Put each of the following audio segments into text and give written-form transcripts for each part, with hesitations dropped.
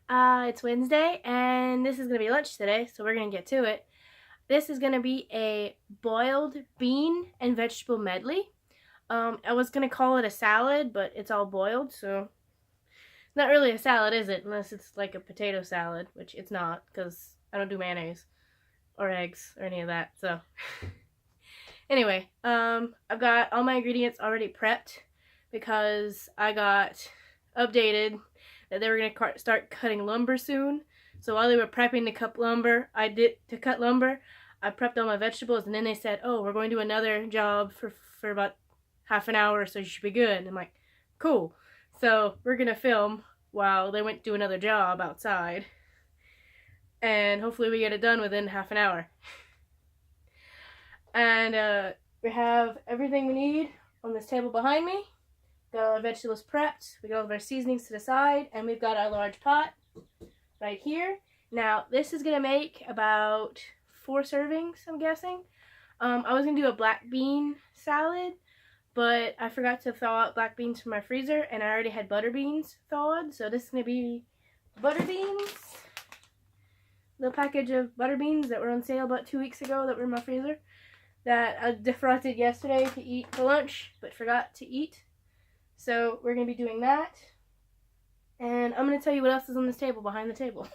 It's Wednesday, and this is going to be lunch today, so we're going to get to it. This is going to be a boiled bean and vegetable medley. I was going to call it a salad, but it's all boiled, so it's not really a salad, is it? Unless it's like a potato salad, which it's not, because I don't do mayonnaise or eggs or any of that, so. Anyway, I've got all my ingredients already prepped because I got updated that they were going to start cutting lumber soon. So while they were prepping to cut lumber, I prepped all my vegetables, and then they said, oh, we're going to do another job for about half an hour, so you should be good. And I'm like, cool. So we're going to film while they went to do another job outside. And hopefully we get it done within half an hour. And we have everything we need on this table behind me. Got all our vegetables prepped. We got all of our seasonings to the side, and we've got our large pot right here. Now, this is going to make about 4 servings, I'm guessing. I was going to do a black bean salad, but I forgot to thaw out black beans from my freezer, and I already had butter beans thawed, so this is going to be butter beans. Little package of butter beans that were on sale about 2 weeks ago that were in my freezer that I defrosted yesterday to eat for lunch, but forgot to eat. So we're going to be doing that. And I'm going to tell you what else is on this table behind the table.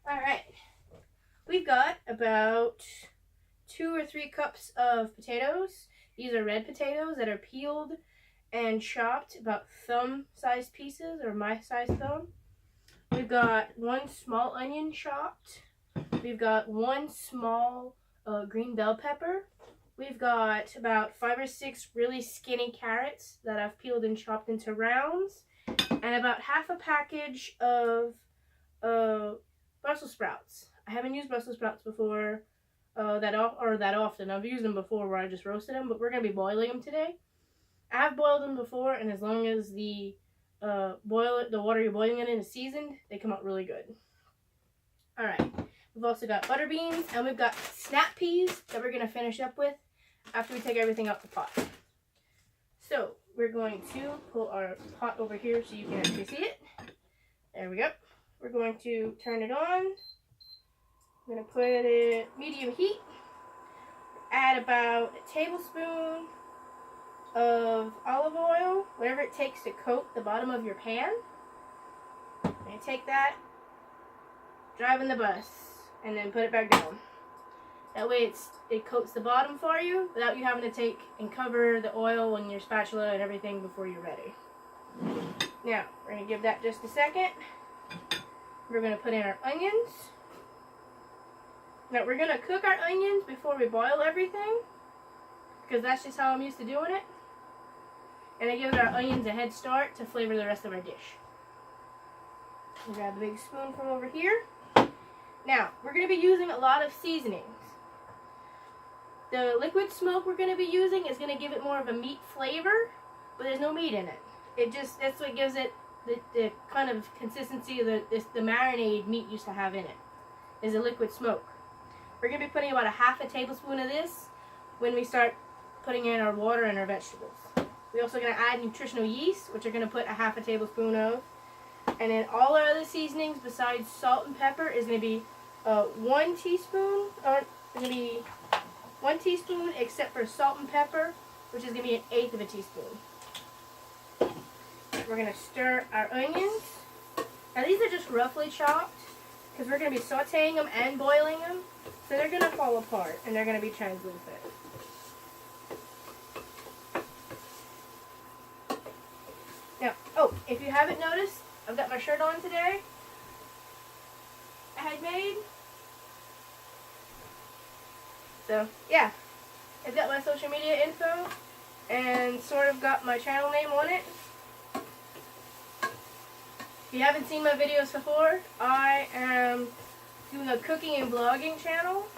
Alright. We've got about 2 or 3 cups of potatoes. These are red potatoes that are peeled and chopped about thumb-sized pieces, or my size thumb. We've got 1 small onion chopped. We've got 1 small green bell pepper. We've got about 5 or 6 really skinny carrots that I've peeled and chopped into rounds, and about half a package of Brussels sprouts. I haven't used Brussels sprouts before that often. I've used them before where I just roasted them, but we're going to be boiling them today. I have boiled them before, and as long as the water you're boiling it in is seasoned, they come out really good. Alright, we've also got butter beans, and we've got snap peas that we're going to finish up with after we take everything out the pot. So, we're going to pull our pot over here so you can actually see it. There we go. We're going to turn it on. I'm going to put it at medium heat. Add about a tablespoon of olive oil, whatever it takes to coat the bottom of your pan. And take that, drive in the bus, and then put it back down. That way it coats the bottom for you without you having to take and cover the oil and your spatula and everything before you're ready. Now, we're going to give that just a second. We're going to put in our onions. Now, we're going to cook our onions before we boil everything, because that's just how I'm used to doing it. And it gives our onions a head start to flavor the rest of our dish. We'll grab a big spoon from over here. Now, we're going to be using a lot of seasonings. The liquid smoke we're going to be using is going to give it more of a meat flavor, but there's no meat in it. That's what gives it the kind of consistency that the marinade meat used to have in it, is a liquid smoke. We're going to be putting about a half a tablespoon of this when we start putting in our water and our vegetables. We're also going to add nutritional yeast, which we're going to put a half a tablespoon of. And then all our other seasonings besides salt and pepper is going to be 1 teaspoon, or it's going to be 1 teaspoon except for salt and pepper, which is going to be 1/8 of a teaspoon. We're going to stir our onions. Now these are just roughly chopped because we're going to be sauteing them and boiling them. So they're going to fall apart and they're going to be translucent. Now, oh, if you haven't noticed, I've got my shirt on today. I had made. So, yeah. I've got my social media info and sort of got my channel name on it. If you haven't seen my videos before, I am doing a cooking and vlogging channel.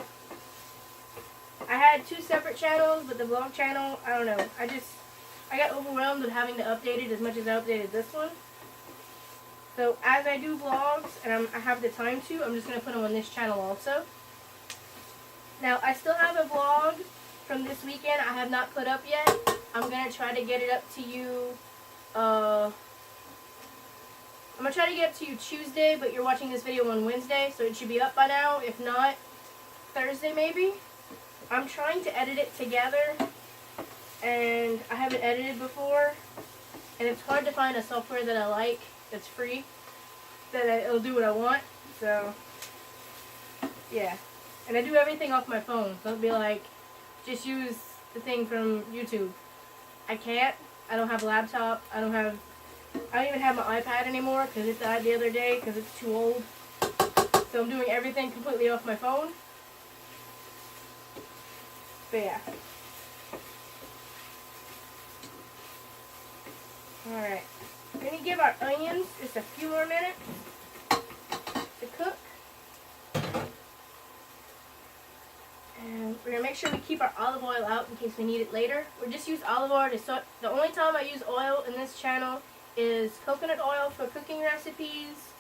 I had 2 separate channels, but the vlog channel, I don't know. I got overwhelmed with having to update it as much as I updated this one. So as I do vlogs, and I have the time to, I'm just going to put them on this channel also. Now, I still have a vlog from this weekend I have not put up yet. I'm going to try to get it up to you I'm going to try to get to you Tuesday, but you're watching this video on Wednesday, so it should be up by now. If not, Thursday maybe. I'm trying to edit it together, and I haven't edited before, and it's hard to find a software that I like that's free, that it'll do what I want. So, yeah. And I do everything off my phone. Don't be like, just use the thing from YouTube. I can't. I don't have a laptop. I don't even have my iPad anymore because it died the other day because it's too old. So I'm doing everything completely off my phone. But yeah. Alright. We're going to give our onions just a few more minutes to cook. And we're going to make sure we keep our olive oil out in case we need it later. We just use olive oil to saute. The only time I use oil in this channel is coconut oil for cooking recipes.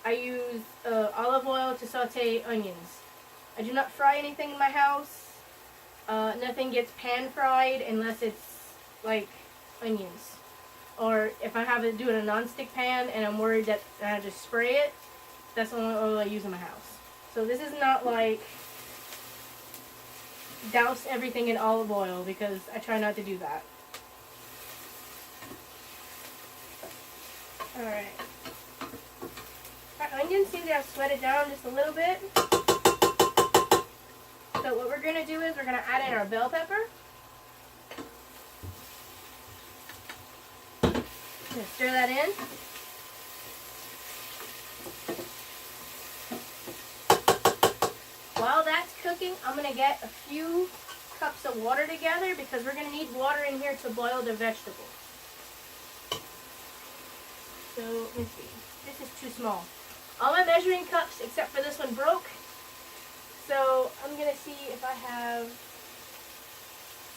I use olive oil to saute onions. I do not fry anything in my house. Nothing gets pan fried unless it's like onions. Or if I have it do it in a non-stick pan and I'm worried that I just spray it, that's the only oil I use in my house. So this is not like douse everything in olive oil because I try not to do that. Alright. Our onions seem to have sweated down just a little bit. So what we're going to do is we're going to add in our bell pepper. I'm going to stir that in. While that's cooking, I'm going to get a few cups of water together because we're going to need water in here to boil the vegetables. So, let me see. This is too small. All my measuring cups, except for this one, broke. So, I'm going to see if I have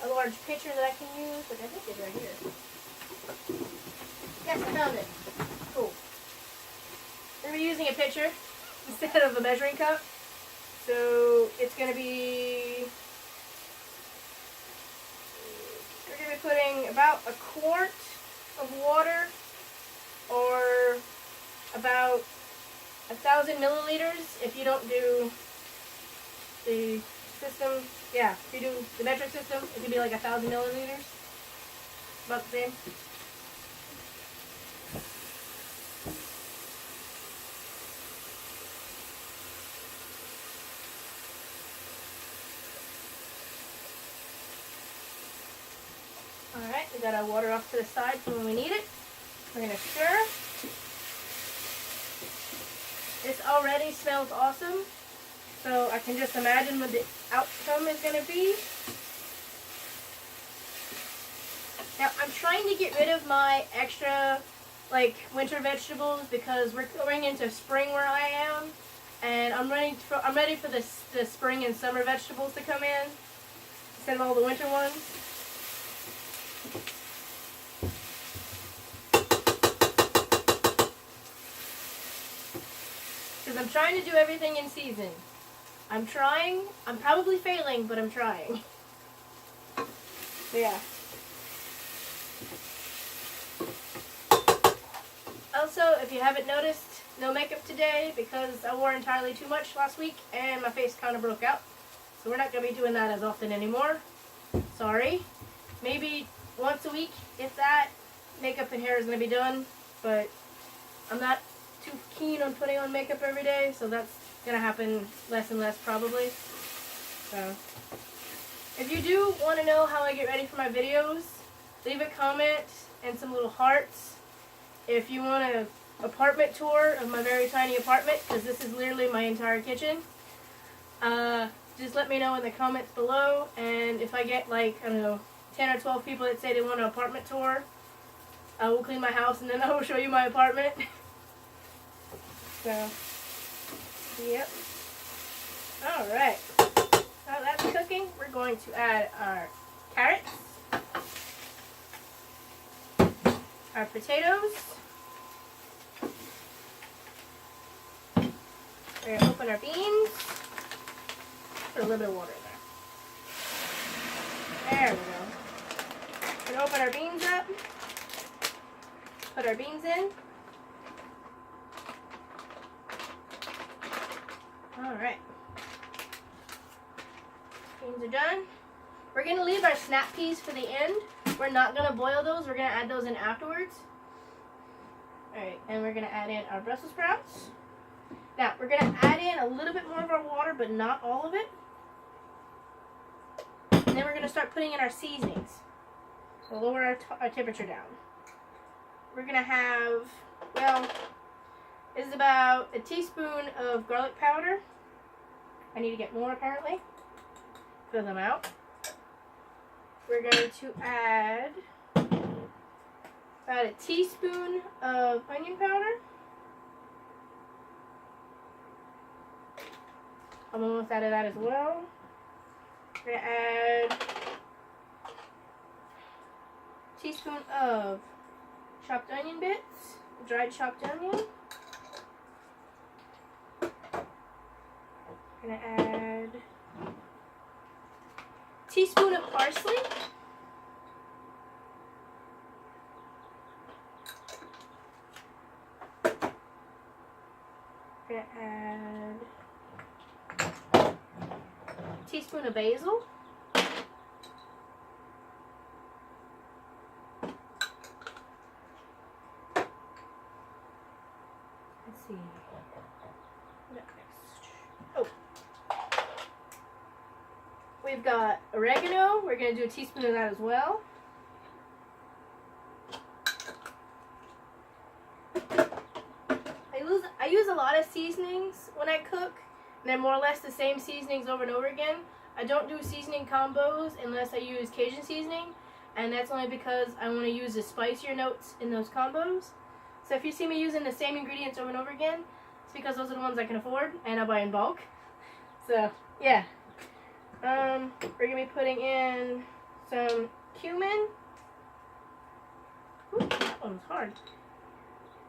a large pitcher that I can use, which I think is right here. Yes, I found it. Cool. We're using a pitcher instead of a measuring cup. So it's going to be, we're going to be putting about a quart of water or about 1,000 milliliters if you don't do the system. Yeah, if you do the metric system, it could be like 1,000 milliliters. About the same. Alright, we got our water off to the side for when we need it. We're going to stir. This already smells awesome, so I can just imagine what the outcome is going to be. Now, I'm trying to get rid of my extra, like, winter vegetables because we're going into spring where I am, and I'm ready for the spring and summer vegetables to come in instead of all the winter ones. Because I'm trying to do everything in season. I'm trying. I'm probably failing, but I'm trying. So yeah. Also, if you haven't noticed, no makeup today because I wore entirely too much last week and my face kind of broke out. So we're not going to be doing that as often anymore. Sorry. Maybe once a week, if that, makeup and hair is going to be done. But I'm not too keen on putting on makeup every day, so that's going to happen less and less probably. So, if you do want to know how I get ready for my videos, leave a comment and some little hearts. If you want an apartment tour of my very tiny apartment, because this is literally my entire kitchen, just let me know in the comments below, and if I get like, I don't know, 10 or 12 people that say they want an apartment tour, I will clean my house and then I will show you my apartment. So, yep. Alright. While that's cooking, we're going to add our carrots, our potatoes. We're going to open our beans. Put a little bit of water in there. There we go. We're going to open our beans up. Put our beans in. Alright. Beans are done. We're going to leave our snap peas for the end. We're not going to boil those. We're going to add those in afterwards. Alright, and we're going to add in our Brussels sprouts. Now, we're going to add in a little bit more of our water, but not all of it. And then we're going to start putting in our seasonings. So lower our temperature down. We're going to have, well, this is about a teaspoon of garlic powder. I need to get more apparently. Fill them out. We're going to add about a teaspoon of onion powder. I'm almost out of that as well. We're going to add a teaspoon of chopped onion bits, dried chopped onion. I'm going to add a teaspoon of parsley. I'm going to add a teaspoon of basil. Let's see. What next? Oh. We've got oregano. We're going to do a teaspoon of that as well. I use a lot of seasonings when I cook, and they're more or less the same seasonings over and over again. I don't do seasoning combos unless I use Cajun seasoning, and that's only because I want to use the spicier notes in those combos. So if you see me using the same ingredients over and over again, it's because those are the ones I can afford, and I buy in bulk. So, yeah. We're going to be putting in some cumin. Ooh, that one was hard.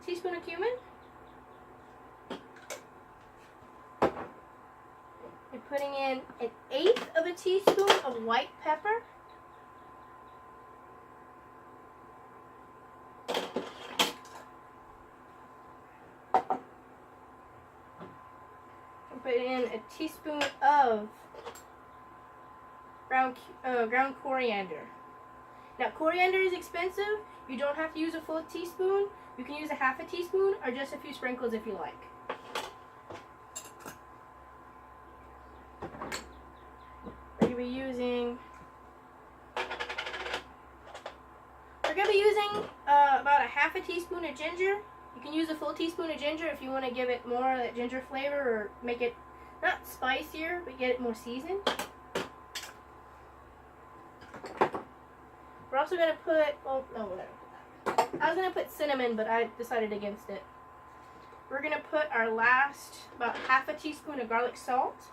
Teaspoon of cumin. We're putting in 1/8 of a teaspoon of white pepper. Put in a teaspoon of ground coriander. Now, coriander is expensive. You don't have to use a full teaspoon. You can use a 1/2 teaspoon or just a few sprinkles if you like. We're going to be using about a 1/2 teaspoon of ginger. You can use a full teaspoon of ginger if you want to give it more of that ginger flavor or make it not spicier, but get it more seasoned. We're also going to put, well, no, whatever. I was going to put cinnamon, but I decided against it. We're going to put our last, about 1/2 teaspoon of garlic salt.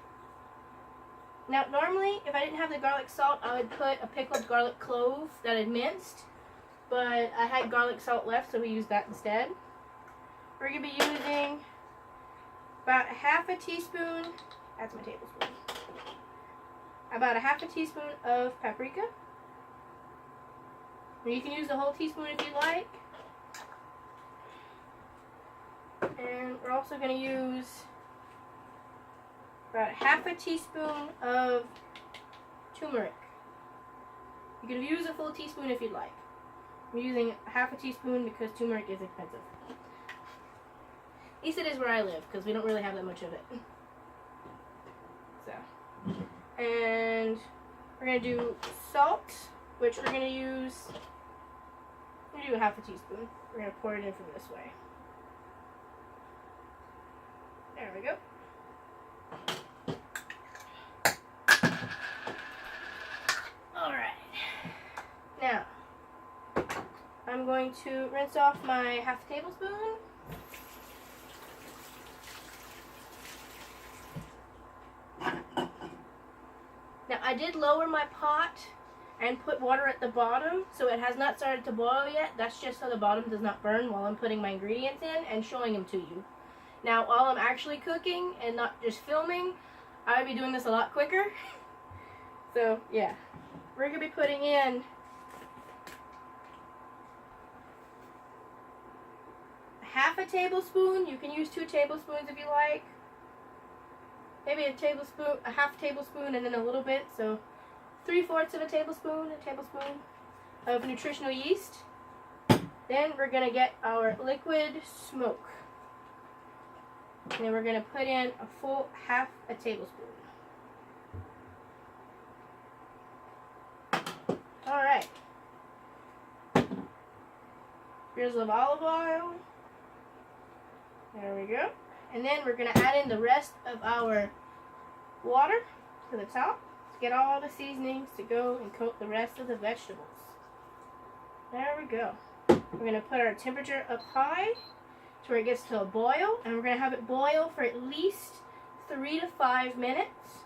Now, normally, if I didn't have the garlic salt, I would put a pickled garlic clove that I'd minced. But I had garlic salt left, so we used that instead. We're going to be using about 1/2 teaspoon, that's my tablespoon, about a 1/2 teaspoon of paprika. And you can use the whole teaspoon if you like. And we're also going to use about 1/2 teaspoon of turmeric. You can use a full teaspoon if you'd like. I'm using 1/2 teaspoon because turmeric is expensive. At least it is where I live, because we don't really have that much of it. So, and we're going to do salt, which we're going to use, I'm going to do a 1/2 teaspoon. We're going to pour it in from this way. There we go. Alright. Now, I'm going to rinse off my 1/2 tablespoon. Now, I did lower my pot and put water at the bottom, so it has not started to boil yet. That's just so the bottom does not burn while I'm putting my ingredients in and showing them to you. Now, while I'm actually cooking and not just filming, I would be doing this a lot quicker. So, yeah. We're going to be putting in half a tablespoon. You can use 2 tablespoons if you like maybe a tablespoon, a half tablespoon, and then a little bit. So 3/4 of a tablespoon of nutritional yeast. Then we're gonna get our liquid smoke. And then we're gonna put in a full half a tablespoon. All right. Drizzle of olive oil. There we go. And then we're going to add in the rest of our water to the top to get all the seasonings to go and coat the rest of the vegetables. There we go. We're going to put our temperature up high to where it gets to a boil. And we're going to have it boil for at least 3 to 5 minutes.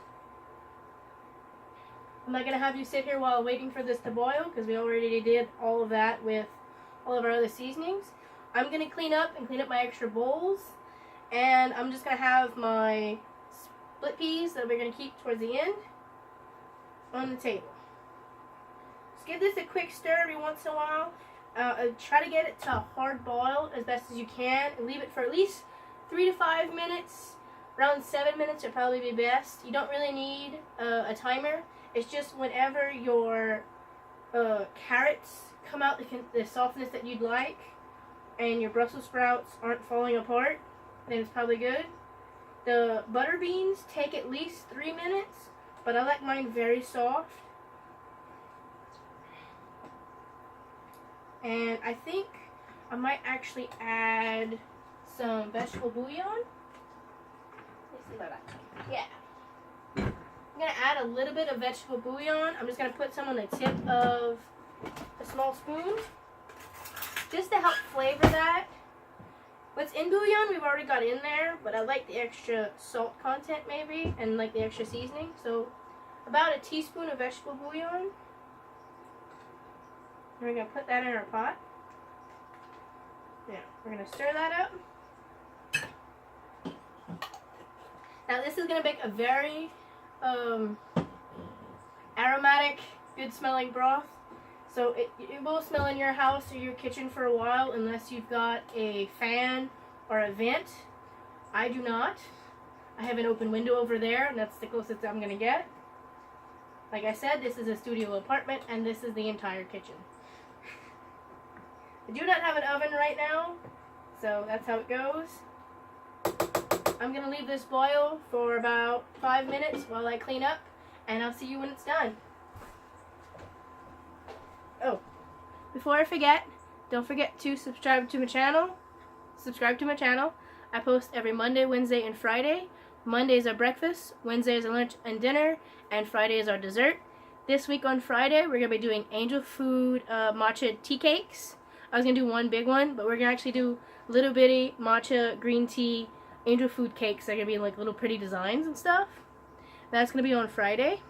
I'm not going to have you sit here while waiting for this to boil because we already did all of that with all of our other seasonings. I'm going to clean up my extra bowls, and I'm just going to have my split peas that we're going to keep towards the end on the table. Just give this a quick stir every once in a while. Try to get it to a hard boil as best as you can, and leave it for at least 3 to 5 minutes. Around 7 minutes would probably be best. You don't really need a timer. It's just whenever your carrots come out the softness that you'd like, and your Brussels sprouts aren't falling apart, then it's probably good. The butter beans take at least 3 minutes, but I like mine very soft. And I think I might actually add some vegetable bouillon. Let's see about that. Yeah. I'm going to add a little bit of vegetable bouillon. I'm just going to put some on the tip of a small spoon, just to help flavor that. What's in bouillon we've already got in there, but I like the extra salt content maybe, and like the extra seasoning. So about a teaspoon of vegetable bouillon. And we're going to put that in our pot. Now we're going to stir that up. Now this is going to make a very aromatic, good smelling broth. So it will smell in your house or your kitchen for a while unless you've got a fan or a vent. I do not. I have an open window over there, and that's the closest I'm going to get. Like I said, this is a studio apartment, and this is the entire kitchen. I do not have an oven right now, so that's how it goes. I'm going to leave this boil for about 5 minutes while I clean up, and I'll see you when it's done. Oh, before I forget, don't forget to subscribe to my channel. I post every Monday, Wednesday, and Friday. Mondays are breakfast, Wednesdays are lunch and dinner, and Fridays are dessert. This week on Friday, we're going to be doing Angel Food matcha tea cakes. I was going to do one big one, but we're going to actually do little bitty matcha green tea Angel Food cakes. They're going to be like little pretty designs and stuff. That's going to be on Friday.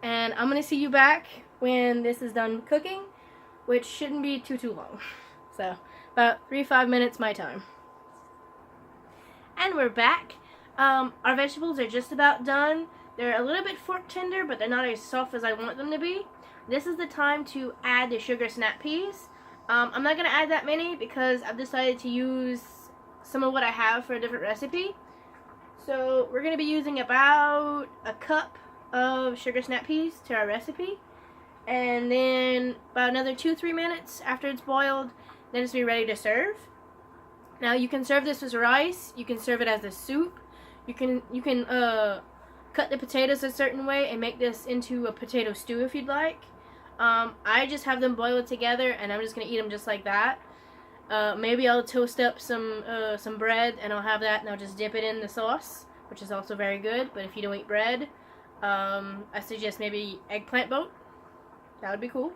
And I'm going to see you back when this is done cooking, which shouldn't be too long. So, about 3-5 minutes my time. And we're back. Our vegetables are just about done. They're a little bit fork tender, but they're not as soft as I want them to be. This is the time to add the sugar snap peas. I'm not going to add that many because I've decided to use some of what I have for a different recipe. So, we're going to be using about a cup of sugar snap peas to our recipe, and then about another 2-3 minutes after it's boiled, then it's be ready to serve. Now you can serve this as rice, you can serve it as a soup, you can cut the potatoes a certain way and make this into a potato stew if you'd like. I just have them boiled together, and I'm just gonna eat them just like that. Maybe I'll toast up some bread, and I'll have that, and I'll just dip it in the sauce, which is also very good. But if you don't eat bread, I suggest maybe eggplant boat. That would be cool.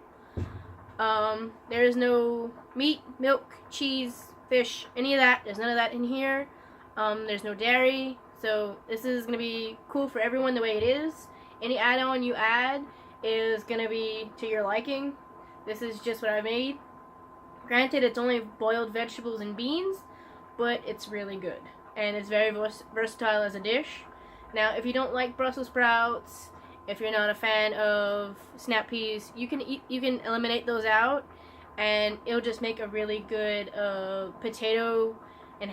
There is no meat, milk, cheese, fish, any of that. There's none of that in here. There's no dairy. So this is going to be cool for everyone the way it is. Any add-on you add is going to be to your liking. This is just what I made. Granted, it's only boiled vegetables and beans, but it's really good. And it's very versatile as a dish. Now, if you don't like Brussels sprouts, if you're not a fan of snap peas, you can eliminate those out, and it'll just make a really good potato and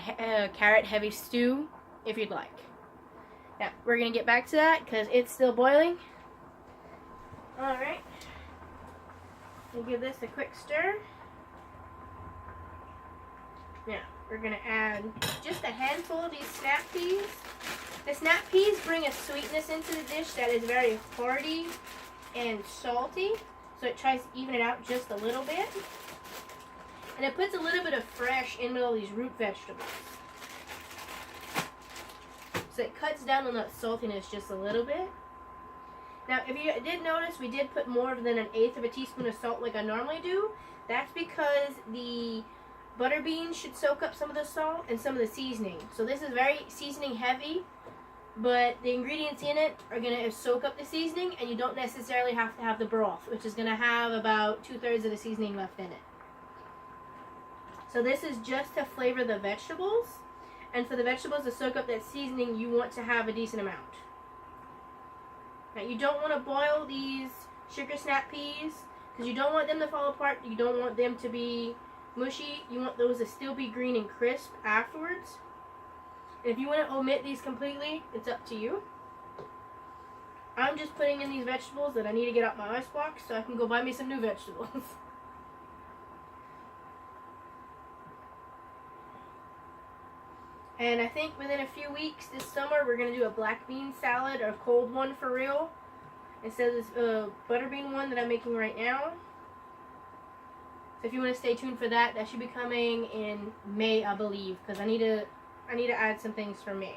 carrot heavy stew if you'd like. Now, we're going to get back to that because it's still boiling. Alright. We'll give this a quick stir. Now, we're going to add just a handful of these snap peas. The snap peas bring a sweetness into the dish that is very hearty and salty. So it tries to even it out just a little bit. And it puts a little bit of fresh in the middle of these root vegetables. So it cuts down on that saltiness just a little bit. Now, if you did notice, we did put more than 1/8 of a teaspoon of salt like I normally do. That's because the butter beans should soak up some of the salt and some of the seasoning. So this is very seasoning heavy, but the ingredients in it are going to soak up the seasoning, and you don't necessarily have to have the broth, which is going to have about 2/3 of the seasoning left in it. So this is just to flavor the vegetables, and for the vegetables to soak up that seasoning, you want to have a decent amount. Now, you don't want to boil these sugar snap peas because you don't want them to fall apart. You don't want them to be mushy. You want those to still be green and crisp afterwards. And if you want to omit these completely, it's up to you. I'm just putting in these vegetables that I need to get out my icebox so I can go buy me some new vegetables. And I think within a few weeks this summer we're going to do a black bean salad, a cold one for real, instead of this butterbean one that I'm making right now. So if you want to stay tuned for that, that should be coming in May, I believe, because I need to add some things for May.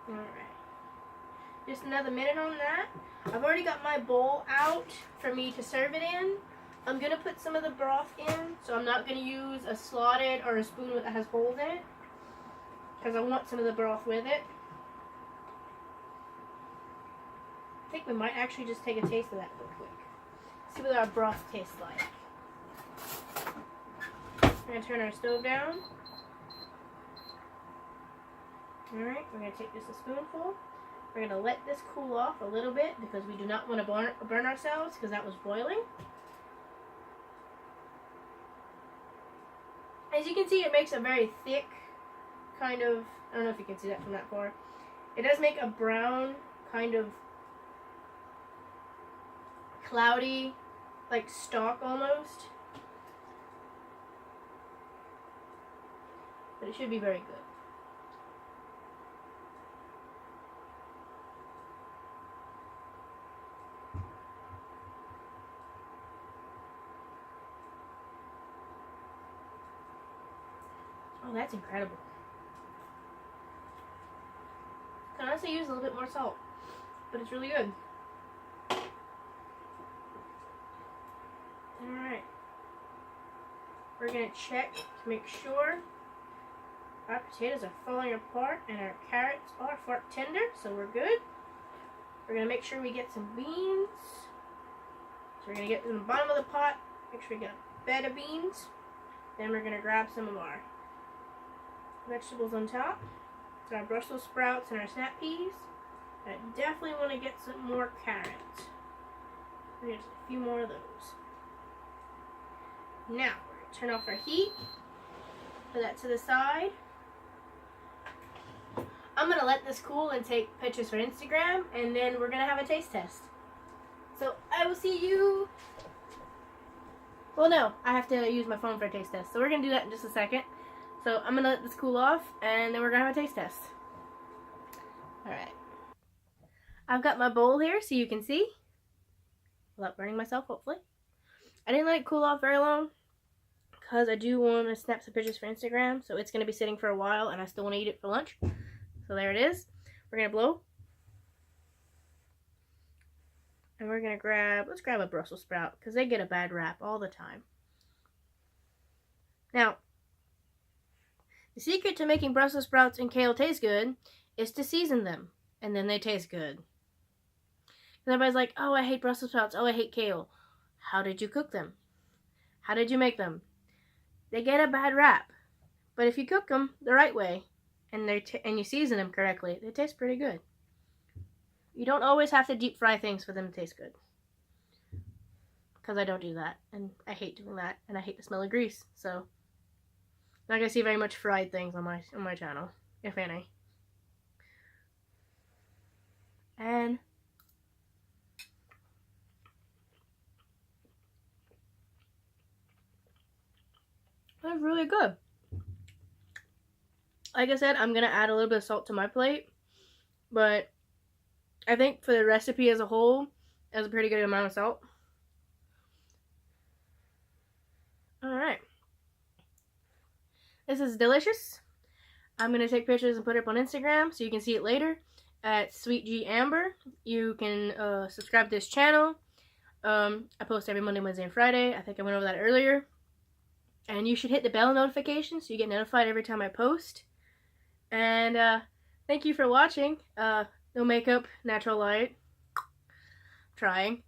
Alright. Just another minute on that. I've already got my bowl out for me to serve it in. I'm going to put some of the broth in, so I'm not going to use a slotted or a spoon that has holes in it, because I want some of the broth with it. I think we might actually just take a taste of that real quick. See what our broth tastes like. We're going to turn our stove down. Alright, we're going to take just a spoonful. We're going to let this cool off a little bit because we do not want to burn ourselves because that was boiling. As you can see, it makes a very thick kind of, I don't know if you can see that from that far. It does make a brown kind of cloudy, like stalk almost. But it should be very good. Oh, that's incredible. Can honestly use a little bit more salt, but it's really good. Alright. We're going to check to make sure our potatoes are falling apart and our carrots are fork tender, so we're good. We're going to make sure we get some beans. So we're going to get to the bottom of the pot, make sure we get a bed of beans. Then we're going to grab some of our vegetables on top. So our Brussels sprouts and our snap peas. I definitely want to get some more carrots. There's a few more of those. Now, we're going to turn off our heat. Put that to the side. I'm going to let this cool and take pictures for Instagram, and then we're going to have a taste test. So, I will see you... Well, no, I have to use my phone for a taste test. So, we're going to do that in just a second. So, I'm going to let this cool off, and then we're going to have a taste test. Alright. I've got my bowl here so you can see. Without burning myself, hopefully. I didn't let it cool off very long because I do want to snap some pictures for Instagram. So it's going to be sitting for a while and I still want to eat it for lunch. So there it is. We're going to blow. And we're going to let's grab a Brussels sprout because they get a bad rap all the time. Now, the secret to making Brussels sprouts and kale taste good is to season them. And then they taste good. And everybody's like, oh, I hate Brussels sprouts. Oh, I hate kale. How did you cook them? How did you make them? They get a bad rap. But if you cook them the right way and you season them correctly, they taste pretty good. You don't always have to deep fry things for them to taste good. Because I don't do that. And I hate doing that. And I hate the smell of grease. So, not going to see very much fried things on my channel. if any. And that's really good. Like I said, I'm going to add a little bit of salt to my plate, but I think for the recipe as a whole, that's a pretty good amount of salt. Alright. This is delicious. I'm going to take pictures and put it up on Instagram so you can see it later at Sweet G Amber. You can subscribe to this channel. I post every Monday, Wednesday, and Friday. I think I went over that earlier. And you should hit the bell notification so you get notified every time I post. And thank you for watching. No makeup, natural light. Trying.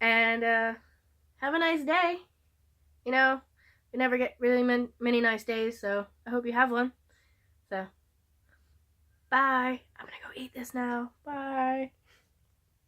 And have a nice day. You know, you never get really many nice days, so I hope you have one. So, bye. I'm gonna go eat this now. Bye.